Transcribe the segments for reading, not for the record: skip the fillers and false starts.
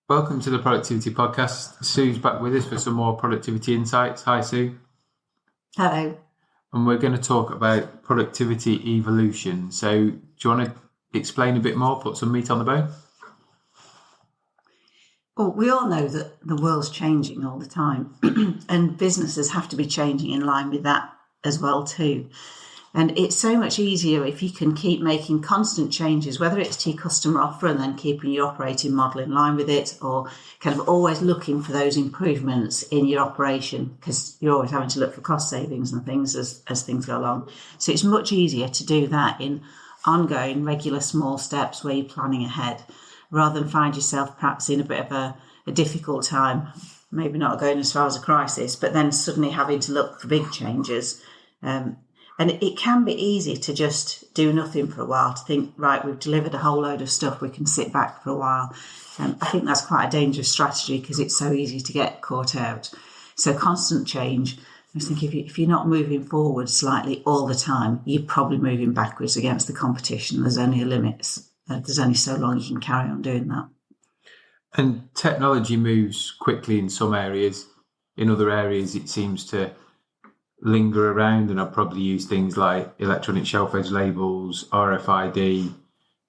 Welcome to the Productivity Podcast. Sue's back with us for some more productivity insights. Hi, Sue. Hello. And we're going to talk about productivity evolution. So, do you want to explain a bit more, put some meat on the bone? Well, we all know that the world's changing all the time, and businesses have to be changing in line with that as well too. And it's so much easier if you can keep making constant changes, whether it's to your customer offer and then keeping your operating model in line with it, or kind of always looking for those improvements in your operation, because you're always having to look for cost savings and things as things go along. So it's much easier to do that in ongoing, regular, small steps where you're planning ahead, rather than find yourself perhaps in a bit of a difficult time, maybe not going as far as a crisis, but then suddenly having to look for big changes. And it can be easy to just do nothing for a while, to think, right, we've delivered a whole load of stuff, we can sit back for a while. I think that's quite a dangerous strategy because it's so easy to get caught out. So constant change. I think if you're not moving forward slightly all the time, you're probably moving backwards against the competition. There's only a limit. There's only so long you can carry on doing that. And technology moves quickly in some areas. In other areas, it seems to linger around, and I'll probably use things like electronic shelf edge labels, RFID.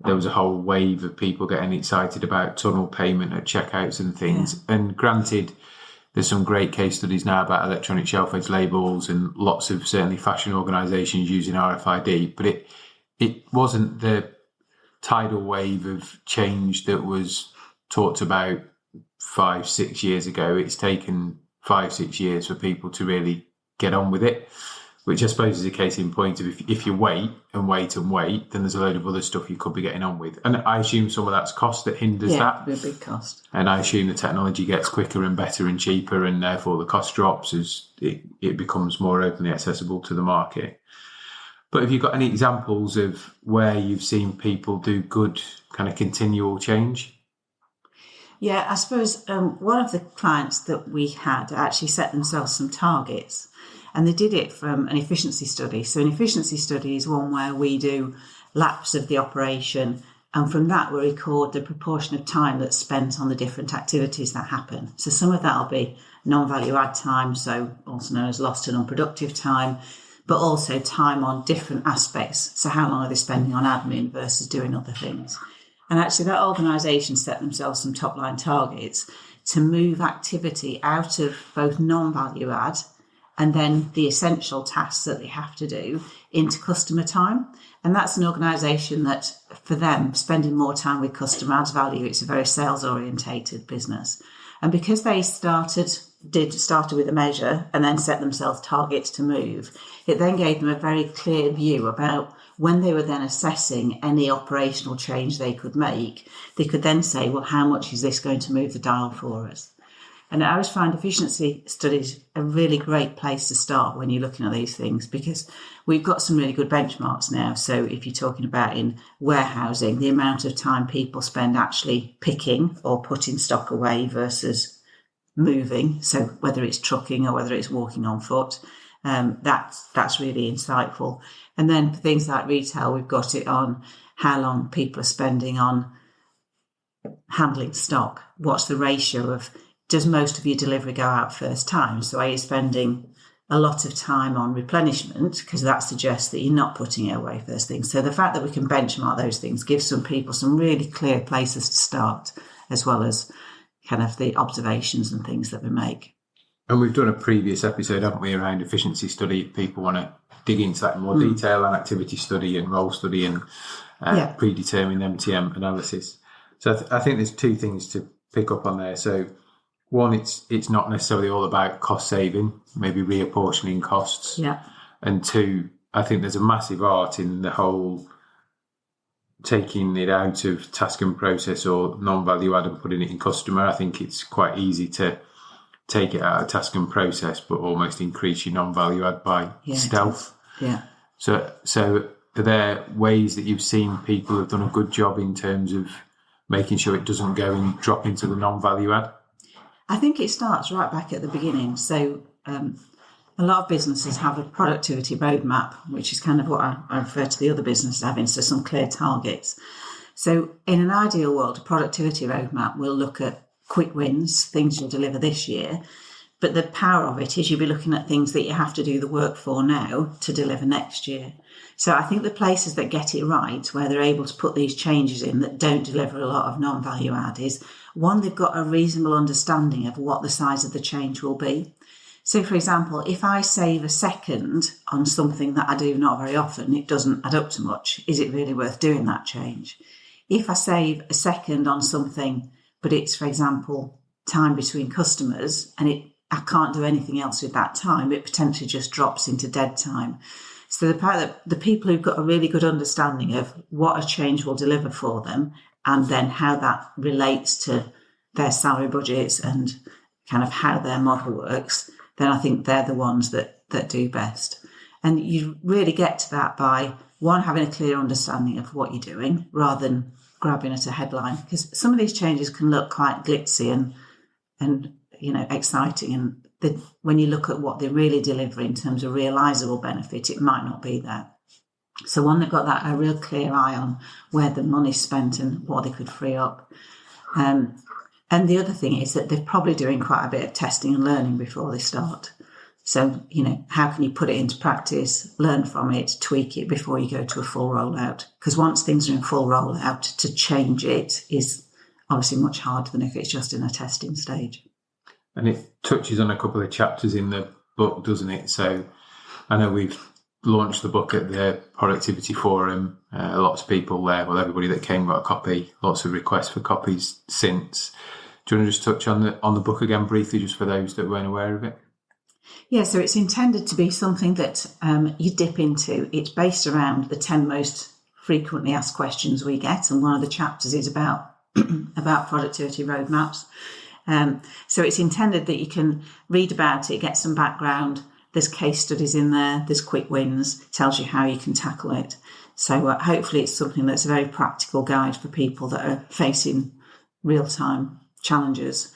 There was a whole wave of people getting excited about tunnel payment at checkouts and things. Yeah. And granted, there's some great case studies now about electronic shelf edge labels and lots of certainly fashion organisations using RFID, but it wasn't the tidal wave of change that was talked about 5-6 years ago. It's taken 5-6 years for people to really get on with it, which I suppose is a case in point of if you wait and wait and wait, then there's a load of other stuff you could be getting on with. And I assume some of that's cost that hinders that. Yeah, a big cost. And I assume the technology gets quicker and better and cheaper, and therefore the cost drops as it becomes more openly accessible to the market. But have you got any examples of where you've seen people do good kind of continual change? Yeah, I suppose one of the clients that we had actually set themselves some targets, and they did it from an efficiency study. So an efficiency study is one where we do laps of the operation, and from that we record the proportion of time that's spent on the different activities that happen. So some of that will be non-value add time, so also known as lost and unproductive time, but also time on different aspects. So how long are they spending on admin versus doing other things? And actually that organisation set themselves some top-line targets to move activity out of both non-value add and then the essential tasks that they have to do into customer time. And that's an organisation that, for them, spending more time with customer adds value. It's a very sales-orientated business. And because they started with a measure and then set themselves targets to move, it then gave them a very clear view about when they were then assessing any operational change they could make, they could then say, well, how much is this going to move the dial for us? And I always find efficiency studies a really great place to start when you're looking at these things, because we've got some really good benchmarks now. So if you're talking about in warehousing, the amount of time people spend actually picking or putting stock away versus moving, so whether it's trucking or whether it's walking on foot, that's really insightful. And then for things like retail, we've got it on how long people are spending on handling stock. What's the ratio of, does most of your delivery go out first time? So are you spending a lot of time on replenishment? Because that suggests that you're not putting it away first thing. So the fact that we can benchmark those things gives some people some really clear places to start, as well as kind of the observations and things that we make. And we've done a previous episode, haven't we, around efficiency study. If people want to dig into that in more detail, and activity study and role study and predetermined MTM analysis. So I think there's two things to pick up on there. So one, it's not necessarily all about cost saving, maybe reapportioning costs. Yeah. And two, I think there's a massive art in the whole taking it out of task and process or non-value add and putting it in customer. I think it's quite easy to take it out of task and process, but almost increase your non-value add by stealth. Yeah. So are there ways that you've seen people have done a good job in terms of making sure it doesn't go and drop into the non-value add? I think it starts right back at the beginning. So a lot of businesses have a productivity roadmap, which is kind of what I refer to the other businesses having, so some clear targets. So in an ideal world, a productivity roadmap will look at quick wins, things you'll deliver this year. But the power of it is you'll be looking at things that you have to do the work for now to deliver next year. So I think the places that get it right, where they're able to put these changes in that don't deliver a lot of non-value add, is one, they've got a reasonable understanding of what the size of the change will be. So, for example, if I save a second on something that I do not very often, it doesn't add up to much. Is it really worth doing that change? If I save a second on something, but it's, for example, time between customers, and I can't do anything else with that time, it potentially just drops into dead time. So the people who've got a really good understanding of what a change will deliver for them, and then how that relates to their salary budgets and kind of how their model works, then I think they're the ones that do best. And you really get to that by, one, having a clear understanding of what you're doing rather than grabbing at a headline, because some of these changes can look quite glitzy and exciting, and when you look at what they really deliver in terms of realisable benefit, it might not be there. So one, they've got a real clear eye on where the money's spent and what they could free up. And the other thing is that they're probably doing quite a bit of testing and learning before they start. So, how can you put it into practice, learn from it, tweak it before you go to a full rollout? Because once things are in full rollout, to change it is obviously much harder than if it's just in a testing stage. And it touches on a couple of chapters in the book, doesn't it? So I know we've launched the book at the Productivity Forum. Lots of people there, well, everybody that came got a copy, lots of requests for copies since. Do you want to just touch on the book again briefly, just for those that weren't aware of it? Yeah, so it's intended to be something that you dip into. It's based around the 10 most frequently asked questions we get, and one of the chapters is about productivity roadmaps. So it's intended that you can read about it, get some background. There's case studies in there, there's quick wins, tells you how you can tackle it. So hopefully it's something that's a very practical guide for people that are facing real-time challenges.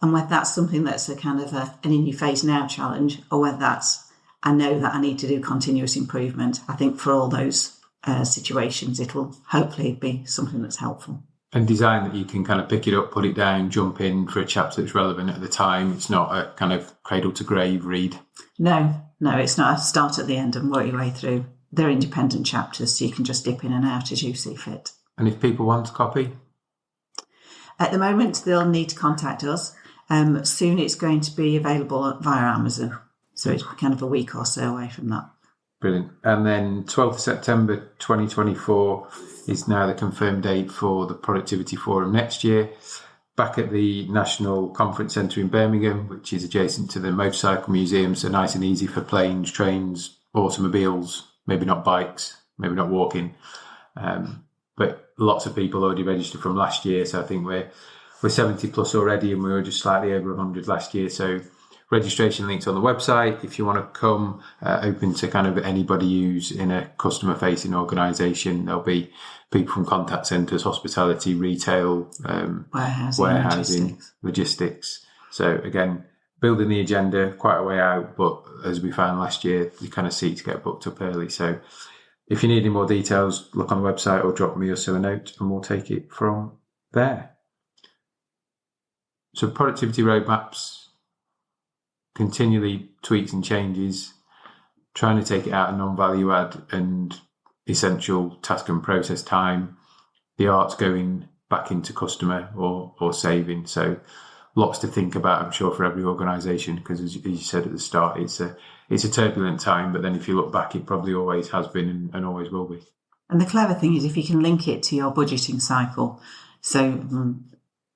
And whether that's something that's a kind of an in-your-face now challenge, or whether that's, I know that I need to do continuous improvement, I think for all those situations, it'll hopefully be something that's helpful. And design that you can kind of pick it up, put it down, jump in for a chapter that's relevant at the time. It's not a kind of cradle to grave read. No, it's not a start at the end and work your way through. They're independent chapters, so you can just dip in and out as you see fit. And if people want a copy? At the moment, they'll need to contact us. Soon it's going to be available via Amazon. So it's kind of a week or so away from that. Brilliant. And then 12th September 2024 is now the confirmed date for the Productivity Forum next year, back at the National Conference Centre in Birmingham, which is adjacent to the Motorcycle Museum, so nice and easy for planes, trains, automobiles, maybe not bikes, maybe not walking. But lots of people already registered from last year, so I think we're 70 plus already, and we were just slightly over 100 last year. So registration links on the website. If you want to come, open to kind of anybody who's in a customer-facing organisation. There'll be people from contact centres, hospitality, retail, warehousing, logistics. So again, building the agenda quite a way out, but as we found last year, the kind of seats get booked up early. So if you need any more details, look on the website or drop me or so a note, and we'll take it from there. So productivity roadmaps, continually tweaks and changes, trying to take it out of non-value add and essential task and process time. The art's going back into customer or saving. So lots to think about, I'm sure, for every organisation, because as you said at the start, it's a turbulent time, but then if you look back, it probably always has been and always will be. And the clever thing is if you can link it to your budgeting cycle. So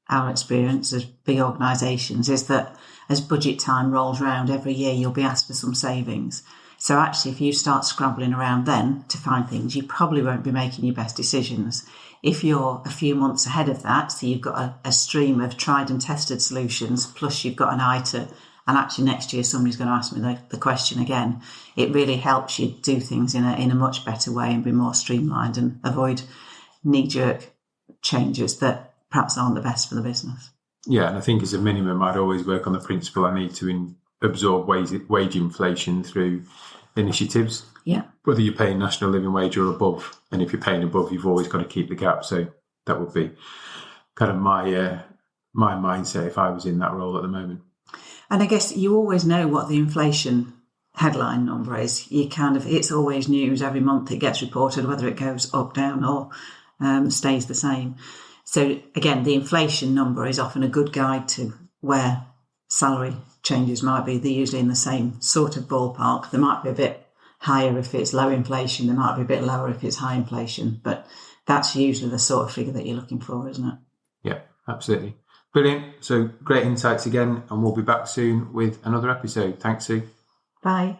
our experience as big organisations is that as budget time rolls around every year, you'll be asked for some savings. So actually, if you start scrabbling around then to find things, you probably won't be making your best decisions. If you're a few months ahead of that, so you've got a stream of tried and tested solutions, plus you've got an eye to, and actually next year somebody's going to ask me the question again, it really helps you do things in a much better way and be more streamlined and avoid knee-jerk changes that perhaps aren't the best for the business. Yeah, and I think as a minimum, I'd always work on the principle I need to absorb wage inflation through initiatives. Yeah. Whether you're paying national living wage or above, and if you're paying above, you've always got to keep the gap. So that would be kind of my my mindset if I was in that role at the moment. And I guess you always know what the inflation headline number is. It's always news every month. It gets reported whether it goes up, down, or stays the same. So again, the inflation number is often a good guide to where salary changes might be. They're usually in the same sort of ballpark. They might be a bit higher if it's low inflation. They might be a bit lower if it's high inflation. But that's usually the sort of figure that you're looking for, isn't it? Yeah, absolutely. Brilliant. So great insights again, and we'll be back soon with another episode. Thanks, Sue. Bye.